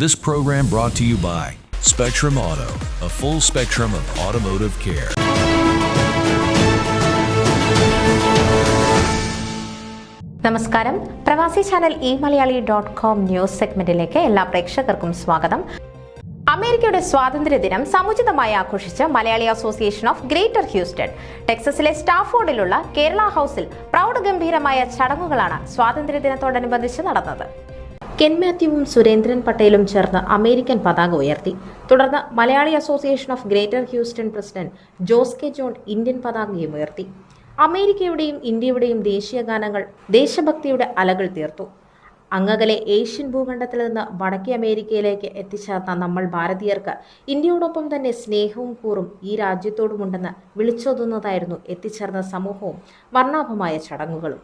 This program brought to you by Spectrum Auto, a full spectrum of automotive care. നമസ്കാരം. പ്രവാസി channel eMalayali.com news സെഗ്മെന്റിലേക്ക് എല്ലാ പ്രേക്ഷകർക്കും സ്വാഗതം. അമേരിക്കയുടെ സ്വാതന്ത്ര്യ ദിനം സമുചിതമായി ആഘോഷിച്ച് Malayali association of greater Houston ടെക്സസിലെ സ്റ്റാഫോർഡിലുള്ള കേരള ഹൌസിൽ പ്രൗഢഗംഭീരമായ ചടങ്ങുകളാണ് സ്വാതന്ത്ര്യദിനത്തോടനുബന്ധിച്ച് നടന്നത്. കെൻ മാത്യുവും സുരേന്ദ്രൻ പട്ടേലും ചേർന്ന് അമേരിക്കൻ പതാക ഉയർത്തി. തുടർന്ന് Malayali association of greater Houston president Jose K John Indian പതാകയും ഉയർത്തി. അമേരിക്കയുടെയും ഇന്ത്യയുടെയും ദേശീയ ഗാനങ്ങൾ ദേശഭക്തിയുടെ അലകൾ തീർത്തു. അങ്ങകലെ ഏഷ്യൻ ഭൂഖണ്ഡത്തിൽ നിന്ന് വടക്കേ അമേരിക്കയിലേക്ക് എത്തിച്ചേർന്ന നമ്മൾ ഭാരതീയർക്ക് ഇന്ത്യയോടൊപ്പം തന്നെ സ്നേഹവും കൂറും ഈ രാജ്യത്തോടുമുണ്ടെന്ന് വിളിച്ചോതുന്നതായിരുന്നു എത്തിച്ചേർന്ന സമൂഹവും വർണ്ണാഭമായ ചടങ്ങുകളും.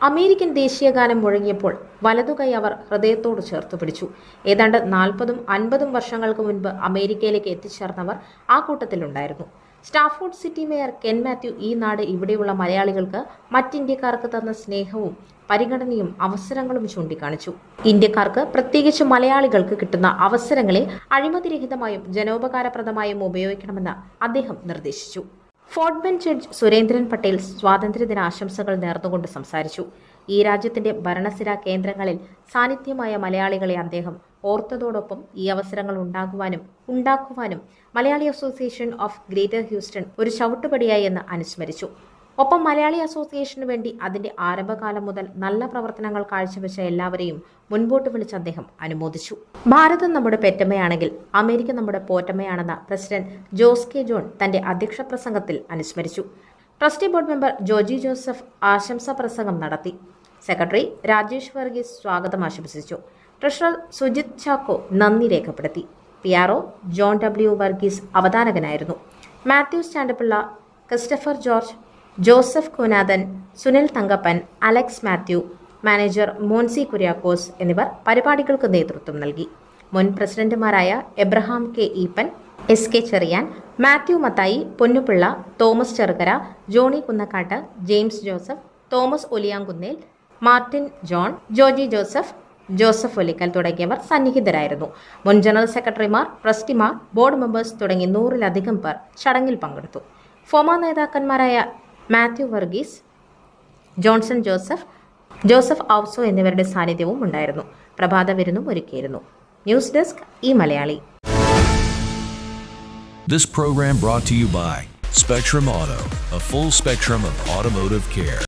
അമേരിക്കൻ ദേശീയഗാനം മുഴങ്ങിയപ്പോൾ വലതുകൈ അവർ ഹൃദയത്തോട് ചേർത്ത് പിടിച്ചു. ഏതാണ്ട് 40-50 വർഷങ്ങൾക്ക് മുൻപ് അമേരിക്കയിലേക്ക് എത്തിച്ചേർന്നവർ ആ കൂട്ടത്തിലുണ്ടായിരുന്നു. Stafford city mayor Ken Mathew ഈ നാട് ഇവിടെയുള്ള മലയാളികൾക്ക് മറ്റിന്ത്യക്കാർക്ക് തന്ന സ്നേഹവും പരിഗണനയും അവസരങ്ങളും ചൂണ്ടിക്കാണിച്ചു. ഇന്ത്യക്കാർക്ക് പ്രത്യേകിച്ച് മലയാളികൾക്ക് കിട്ടുന്ന അവസരങ്ങളെ അഴിമതിരഹിതമായും ജനോപകാരപ്രദമായും ഉപയോഗിക്കണമെന്ന് അദ്ദേഹം നിർദ്ദേശിച്ചു. Fort bench judge Surendran Patel സ്വാതന്ത്ര്യദിന ആശംസകൾ നേർന്നുകൊണ്ട് സംസാരിച്ചു. ഈ രാജ്യത്തിന്റെ ഭരണസിരാ കേന്ദ്രങ്ങളിൽ സാന്നിധ്യമായ മലയാളികളെ അദ്ദേഹം ഓർത്തതോടൊപ്പം ഈ അവസരങ്ങൾ ഉണ്ടാക്കുവാനും Malayali association of greater Houston ഒരു ചവിട്ടുപടിയായി എന്ന് അനുസ്മരിച്ചു. ഒപ്പം മലയാളി അസോസിയേഷനു വേണ്ടി അതിന്റെ ആരംഭകാലം മുതൽ നല്ല പ്രവർത്തനങ്ങൾ കാഴ്ചവെച്ച എല്ലാവരെയും മുൻപോട്ട് വിളിച്ച് അദ്ദേഹം അനുമോദിച്ചു. ഭാരതം നമ്മുടെ പെറ്റമ്മയാണെങ്കിൽ അമേരിക്ക നമ്മുടെ പോറ്റമ്മയാണെന്ന് പ്രസിഡന്റ് ജോസ് കെ ജോൺ തന്റെ അധ്യക്ഷ പ്രസംഗത്തിൽ അനുസ്മരിച്ചു. Trustee board member Joji Joseph ആശംസാ പ്രസംഗം നടത്തി. സെക്രട്ടറി രാജേഷ് വർഗീസ് സ്വാഗതം ആശംസിച്ചു. ട്രഷറർ സുജിത് ചാക്കോ നന്ദി രേഖപ്പെടുത്തി. PRO John W. വർഗീസ് അവതാരകനായിരുന്നു. മാത്യു സ്റ്റാൻഡപ്പിള്ള, Christopher George, Joseph Kunathan, Sunil Thankappan, Alex Mathew, manager Moncy Kuriakose എന്നിവർ പരിപാടികൾക്ക് നേതൃത്വം നൽകി. മുൻ പ്രസിഡന്റുമാരായ Abraham K Eapen, SK Cherian, Mathew Mathai, Ponnupillai, Thomas Cherukara, Johnny Kunnakkatt, James Joseph, Thomas Oliyankunnel, Martin John, Joji Joseph, Joseph Olickal തുടങ്ങിയവർ സന്നിഹിതരായിരുന്നു. മുൻ ജനറൽ സെക്രട്ടറിമാർ, ട്രസ്റ്റിമാർ, ബോർഡ് മെമ്പേഴ്സ് തുടങ്ങി 100-ലധികം പേർ ചടങ്ങിൽ പങ്കെടുത്തു. ഫോമ നേതാക്കന്മാരായ മാത്യു വർഗീസ്, ജോൺസൺ ജോസഫ് ഔസോ എന്നിവരുടെ സാന്നിധ്യവും ഉണ്ടായിരുന്നു. പ്രഭാത വിരുന്നും ഒരുക്കിയിരുന്നു. News desk eMalayali. This program brought to you by Spectrum Auto, a full spectrum of automotive care.